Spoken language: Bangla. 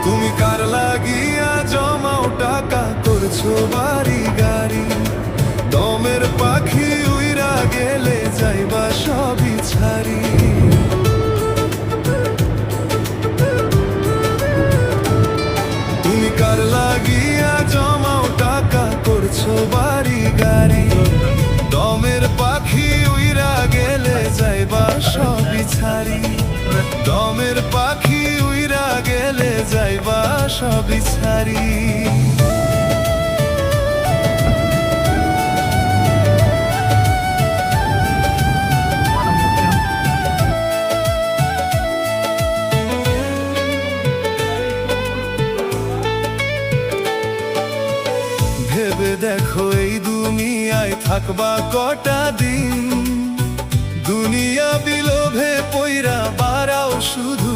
তুমি কার লাগিয়া জমাও টাকা করছো বাড়ি গাড়ি, দমের পাখি উইরা গেলে যাইবা সবই ছাড়ি। তুমি কার লাগিয়া জমাও টাকা করছো বাড়ি গাড়ি, দমের পাখি উইরা গেলে যাইবা সবই ছাড়ি। দমের পাখি উইরা গেলে যাইবা সবই ছাড়ি। ভেবে দেখো এই দুনিয়ায় থাকবা কটা দিন, দুনিয়া বিলোভে পইরা বাড়াও শুধু